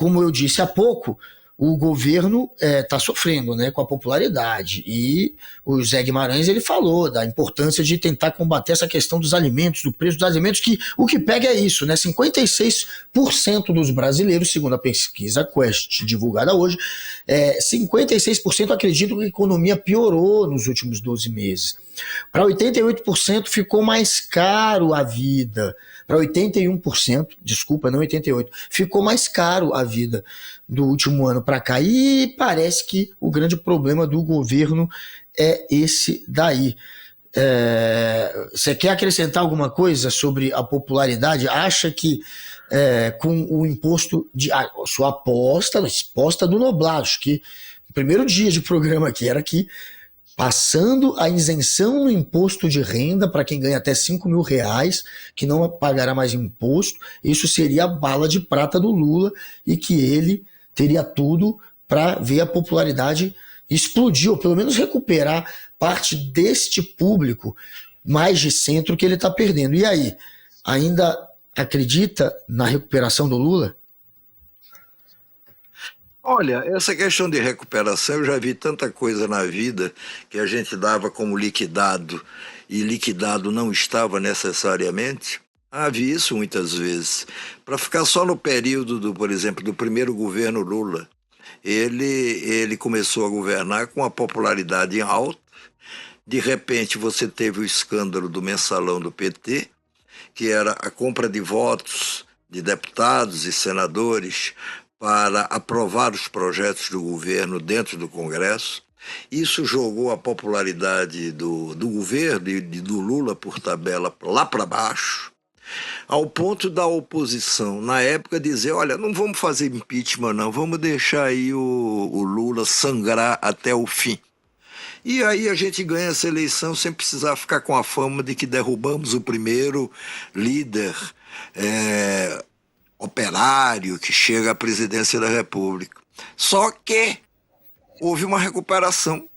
como eu disse há pouco, o governo está sofrendo, né, com a popularidade. E o Zé Guimarães ele falou da importância de tentar combater essa questão dos alimentos, do preço dos alimentos, que o que pega é isso, né? 56% dos brasileiros, segundo a pesquisa Quest divulgada hoje, 56% acreditam que a economia piorou nos últimos 12 meses. Para 88% ficou mais caro a vida. Para 81%, desculpa, não 88%, ficou mais caro a vida do último ano para cá. E parece que o grande problema do governo é esse daí. Você quer acrescentar alguma coisa sobre a popularidade? Acha que com o imposto de... sua aposta do Noblar, acho que o primeiro dia de programa aqui era que passando a isenção no imposto de renda para quem ganha até 5 mil reais, que não pagará mais imposto, isso seria a bala de prata do Lula e que ele teria tudo para ver a popularidade explodir, ou pelo menos recuperar parte deste público mais de centro que ele está perdendo. E aí, ainda acredita na recuperação do Lula? Olha, essa questão de recuperação, eu já vi tanta coisa na vida que a gente dava como liquidado e liquidado não estava necessariamente. Vi isso muitas vezes. Para ficar só no período, por exemplo, do primeiro governo Lula, ele começou a governar com a popularidade em alta. De repente você teve o escândalo do mensalão do PT, que era a compra de votos de deputados e senadores para aprovar os projetos do governo dentro do Congresso. Isso jogou a popularidade do governo e do Lula por tabela lá para baixo, ao ponto da oposição, na época, dizer, olha, não vamos fazer impeachment não, vamos deixar aí o Lula sangrar até o fim. E aí a gente ganha essa eleição sem precisar ficar com a fama de que derrubamos o primeiro líder operário que chega à presidência da República. Só que houve uma recuperação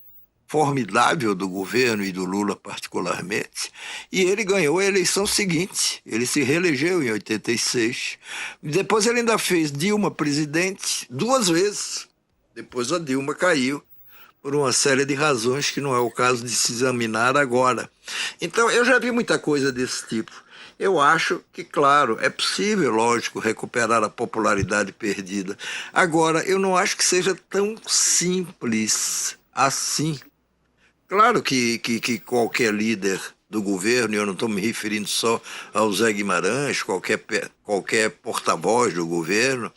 formidável do governo e do Lula particularmente, e ele ganhou a eleição seguinte, ele se reelegeu em 86, depois ele ainda fez Dilma presidente 2 vezes, depois a Dilma caiu, por uma série de razões que não é o caso de se examinar agora. Então eu já vi muita coisa desse tipo. Eu acho que, claro, é possível, lógico, recuperar a popularidade perdida. Agora, eu não acho que seja tão simples assim. Claro que qualquer líder do governo, e eu não estou me referindo só ao Zé Guimarães, qualquer porta-voz do governo,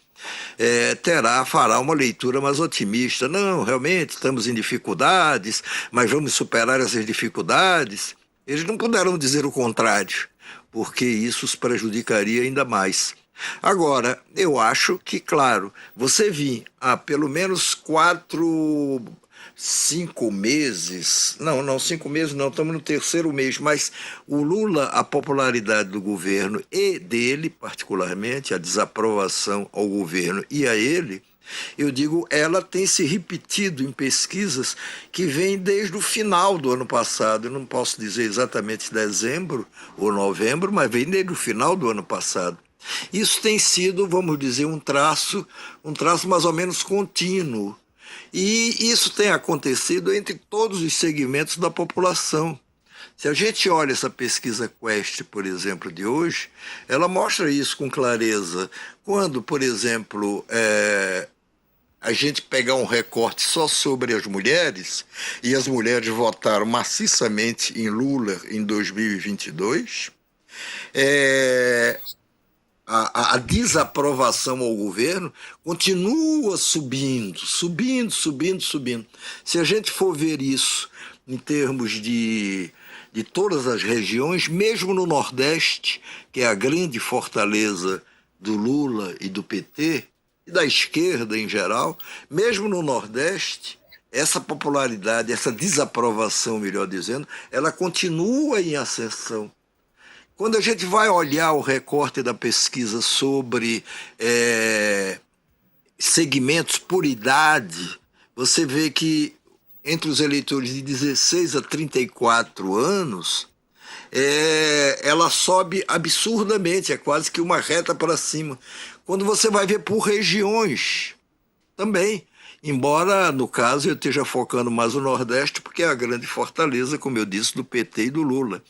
fará uma leitura mais otimista. Não, realmente estamos em dificuldades, mas vamos superar essas dificuldades. Eles não puderam dizer o contrário, porque isso os prejudicaria ainda mais. Agora, eu acho que, claro, você vir há pelo menos 5 meses, não, 5 meses não, estamos no 3º mês, mas o Lula, a popularidade do governo e dele, particularmente, a desaprovação ao governo e a ele, eu digo, ela tem se repetido em pesquisas que vêm desde o final do ano passado. Eu não posso dizer exatamente dezembro ou novembro, mas vem desde o final do ano passado. Isso tem sido, vamos dizer, um traço mais ou menos contínuo. E isso tem acontecido entre todos os segmentos da população. Se a gente olha essa pesquisa Quest, por exemplo, de hoje, ela mostra isso com clareza. Quando, por exemplo, a gente pegar um recorte só sobre as mulheres, e as mulheres votaram maciçamente em Lula em 2022, a desaprovação ao governo continua subindo. Se a gente for ver isso em termos de todas as regiões, mesmo no Nordeste, que é a grande fortaleza do Lula e do PT, e da esquerda em geral, mesmo no Nordeste, essa popularidade, essa desaprovação, melhor dizendo, ela continua em ascensão. Quando a gente vai olhar o recorte da pesquisa sobre segmentos por idade, você vê que entre os eleitores de 16 a 34 anos, ela sobe absurdamente, é quase que uma reta para cima. Quando você vai ver por regiões também, embora no caso eu esteja focando mais o Nordeste, porque é a grande fortaleza, como eu disse, do PT e do Lula.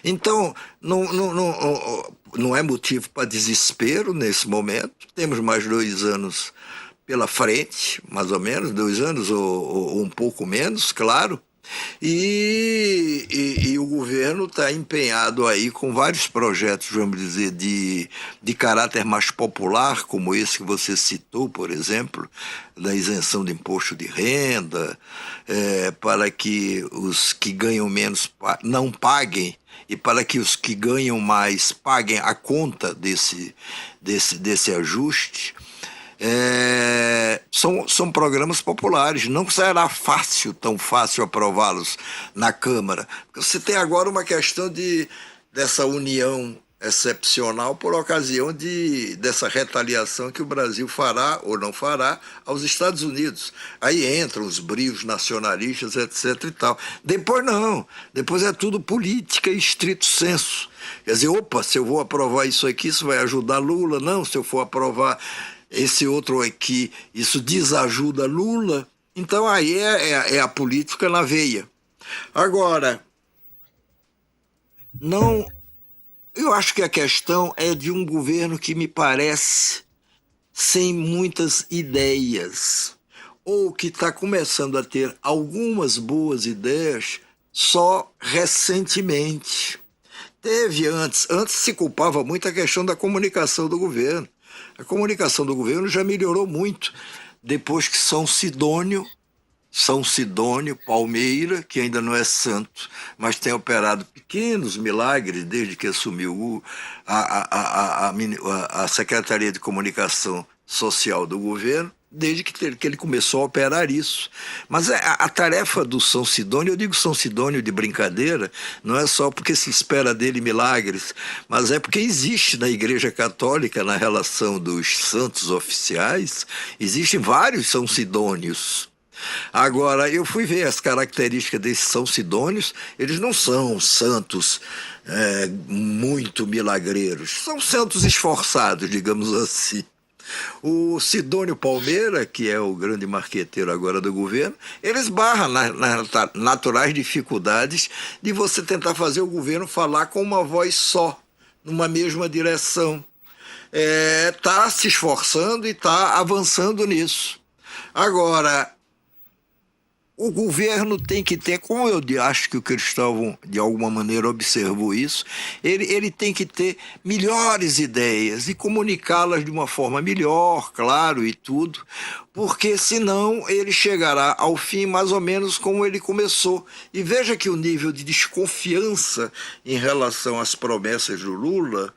Então, não é motivo para desespero nesse momento, temos mais 2 anos pela frente, mais ou menos, 2 anos ou um pouco menos, claro. E o governo está empenhado aí com vários projetos, vamos dizer, de caráter mais popular, como esse que você citou, por exemplo, da isenção do imposto de renda, para que os que ganham menos não paguem, e para que os que ganham mais paguem a conta desse ajuste. São programas populares, não será tão fácil aprová-los na Câmara, porque você tem agora uma questão dessa união excepcional por ocasião dessa retaliação que o Brasil fará ou não fará aos Estados Unidos. Aí entram os brios nacionalistas, etc. e tal. Depois não, depois é tudo política e estrito senso. Quer dizer, opa, se eu vou aprovar isso aqui, isso vai ajudar Lula? Não, se eu for aprovar esse outro aqui, isso desajuda Lula. Então aí é a política na veia. Agora, não, eu acho que a questão é de um governo que me parece sem muitas ideias, ou que está começando a ter algumas boas ideias só recentemente. Teve antes se culpava muito a questão da comunicação do governo. A comunicação do governo já melhorou muito depois que São Sidônio, Palmeira, que ainda não é santo, mas tem operado pequenos milagres desde que assumiu a Secretaria de Comunicação Social do governo, desde que ele começou a operar isso. Mas a tarefa do São Sidônio, eu digo São Sidônio de brincadeira, não é só porque se espera dele milagres, mas é porque existe na Igreja Católica, na relação dos santos oficiais, existem vários São Sidônios. Agora, eu fui ver as características desses São Sidônios, eles não são santos muito milagreiros, são santos esforçados, digamos assim. O Sidônio Palmeira, que é o grande marqueteiro agora do governo, ele esbarra nas naturais dificuldades de você tentar fazer o governo falar com uma voz só, numa mesma direção. Está se esforçando e está avançando nisso. Agora, o governo tem que ter, como eu acho que o Cristóvão de alguma maneira observou isso, ele tem que ter melhores ideias e comunicá-las de uma forma melhor, claro, e tudo, porque senão ele chegará ao fim mais ou menos como ele começou. E veja que o nível de desconfiança em relação às promessas do Lula,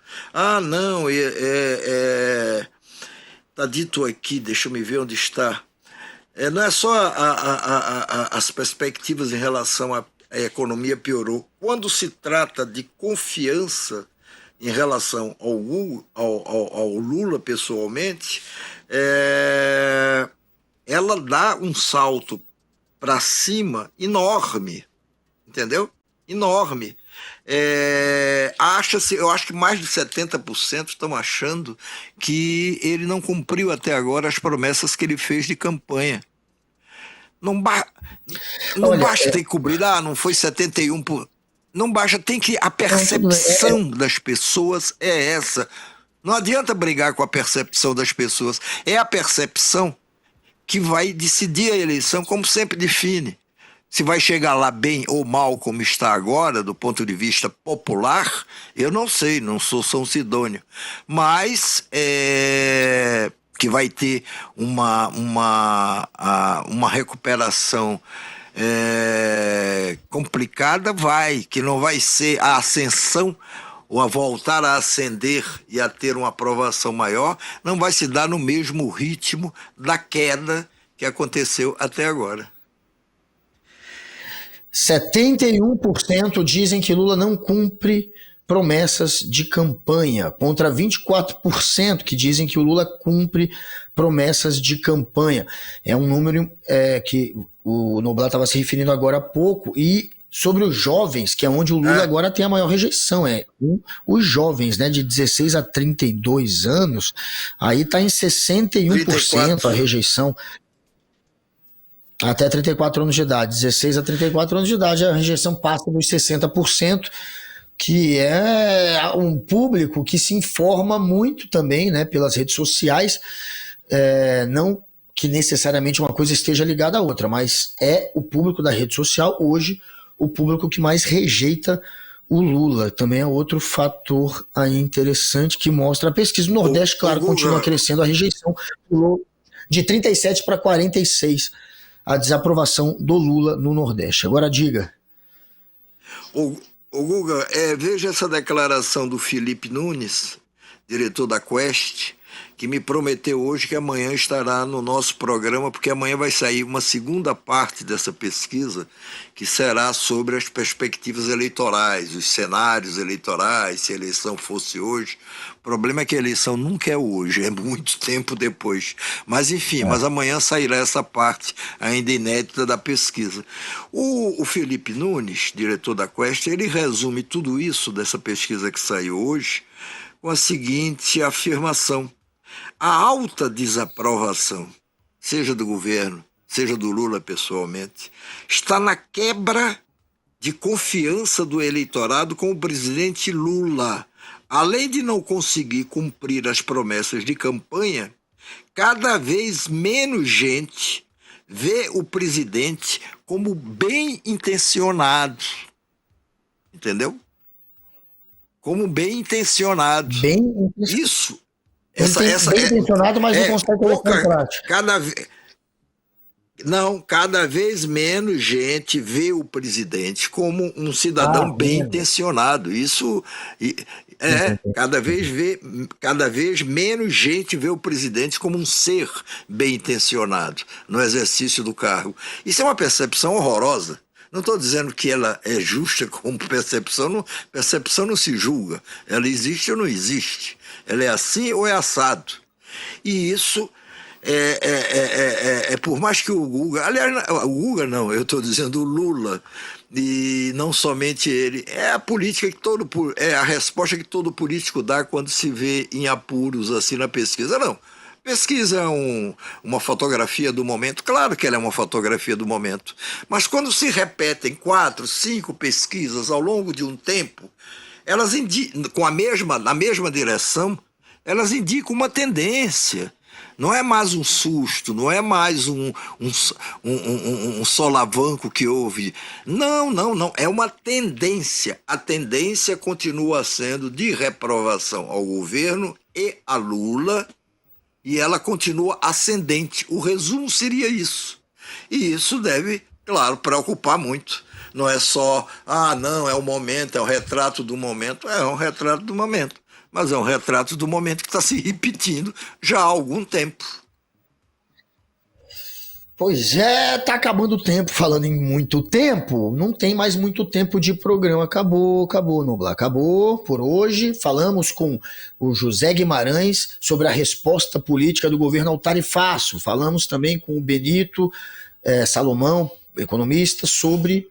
não, está dito aqui, deixa eu me ver onde está. Não é só as perspectivas em relação à economia piorou. Quando se trata de confiança em relação ao Lula pessoalmente, ela dá um salto para cima enorme, entendeu? Enorme. Eu acho que mais de 70% estão achando que ele não cumpriu até agora as promessas que ele fez de campanha. Não basta ter cobrido, não foi 71%. Não basta, tem que. A percepção das pessoas é essa. Não adianta brigar com a percepção das pessoas. É a percepção que vai decidir a eleição, como sempre define. Se vai chegar lá bem ou mal como está agora, do ponto de vista popular, eu não sei, não sou São Sidônio. Mas que vai ter uma recuperação complicada, que não vai ser a ascensão ou a voltar a ascender e a ter uma aprovação maior, não vai se dar no mesmo ritmo da queda que aconteceu até agora. 71% dizem que Lula não cumpre promessas de campanha, contra 24% que dizem que o Lula cumpre promessas de campanha. É um número que o Noblar estava se referindo agora há pouco, e Sobre os jovens, que é onde o Lula agora tem a maior rejeição, os jovens, né, de 16 a 32 anos, aí está em 61% 34. A rejeição. Até 34 anos de idade, 16 a 34 anos de idade, a rejeição passa dos 60%, que é um público que se informa muito também, né, pelas redes sociais, não que necessariamente uma coisa esteja ligada à outra, mas é o público da rede social hoje o público que mais rejeita o Lula. Também é outro fator aí interessante que mostra a pesquisa. No Nordeste, claro, continua crescendo a rejeição de 37 para 46, a desaprovação do Lula no Nordeste. Agora diga. O Guga, veja essa declaração do Felipe Nunes, diretor da Quest, que me prometeu hoje que amanhã estará no nosso programa, porque amanhã vai sair uma segunda parte dessa pesquisa, que será sobre as perspectivas eleitorais, os cenários eleitorais, se a eleição fosse hoje. O problema é que a eleição nunca é hoje, é muito tempo depois. Mas enfim, mas amanhã sairá essa parte ainda inédita da pesquisa. O Felipe Nunes, diretor da Quest, ele resume tudo isso dessa pesquisa que saiu hoje com a seguinte afirmação: a alta desaprovação, seja do governo, seja do Lula pessoalmente, está na quebra de confiança do eleitorado com o presidente Lula. Além de não conseguir cumprir as promessas de campanha, cada vez menos gente vê o presidente como bem intencionado. Entendeu? Como bem intencionado. Isso. Bem intencionado, mas não consegue colocar em prática. Cada vez menos gente vê o presidente como um cidadão bem intencionado. Isso cada vez menos gente vê o presidente como um ser bem intencionado no exercício do cargo. Isso é uma percepção horrorosa. Não estou dizendo que ela é justa como percepção, percepção não se julga. Ela existe ou não existe. Ela é assim ou é assado. E isso por mais que o Guga... Aliás, o Guga não, eu estou dizendo o Lula, e não somente ele. É a política que a resposta que todo político dá quando se vê em apuros assim na pesquisa. Não. Pesquisa é uma fotografia do momento, claro que ela é uma fotografia do momento, mas quando se repetem 4, 5 pesquisas ao longo de um tempo, elas na mesma direção, elas indicam uma tendência. Não é mais um susto, não é mais um solavanco que houve. Não. É uma tendência. A tendência continua sendo de reprovação ao governo e a Lula, e ela continua ascendente. O resumo seria isso. E isso deve, claro, preocupar muito. Não é só, não, é o momento, é o retrato do momento. É um retrato do momento. Mas é um retrato do momento que está se repetindo já há algum tempo. Pois é, tá acabando o tempo. Falando em muito tempo, não tem mais muito tempo de programa. Acabou, Noblar. Acabou por hoje. Falamos com o José Guimarães sobre a resposta política do governo ao tarifaço. Falamos também com o Benito Salomão, economista, sobre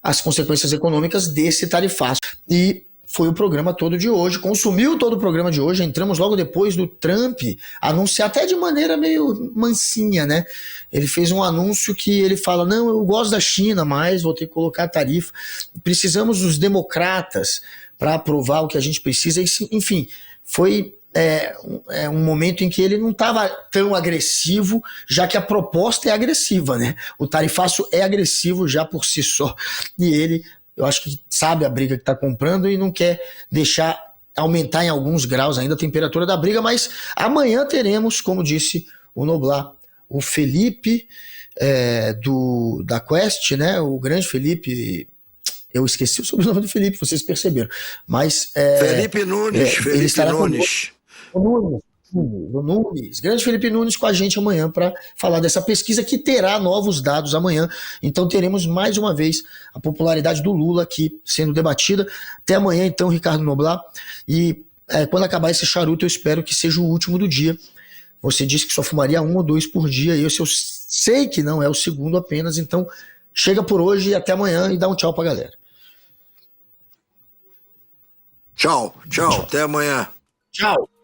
as consequências econômicas desse tarifaço. E foi o programa todo de hoje, consumiu todo o programa de hoje, entramos logo depois do Trump anunciar, até de maneira meio mansinha, né? Ele fez um anúncio que ele fala, não, eu gosto da China, mas vou ter que colocar tarifa, precisamos dos democratas para aprovar o que a gente precisa, enfim, foi um momento em que ele não estava tão agressivo, já que a proposta é agressiva, né? O tarifaço é agressivo já por si só, e ele... eu acho que sabe a briga que está comprando e não quer deixar aumentar em alguns graus ainda a temperatura da briga, mas amanhã teremos, como disse o Noblar, o Felipe da Quest, né? O grande Felipe, eu esqueci o sobrenome do Felipe, vocês perceberam, mas Felipe Nunes, ele estará o Nunes, grande Felipe Nunes com a gente amanhã para falar dessa pesquisa que terá novos dados amanhã. Então teremos mais uma vez a popularidade do Lula aqui sendo debatida. Até amanhã então, Ricardo Noblar. E quando acabar esse charuto, eu espero que seja o último do dia. Você disse que só fumaria 1 ou 2 por dia, e eu sei que não, é o segundo apenas, então Chega por hoje e até amanhã e dá um tchau pra galera. Tchau, até amanhã. Tchau.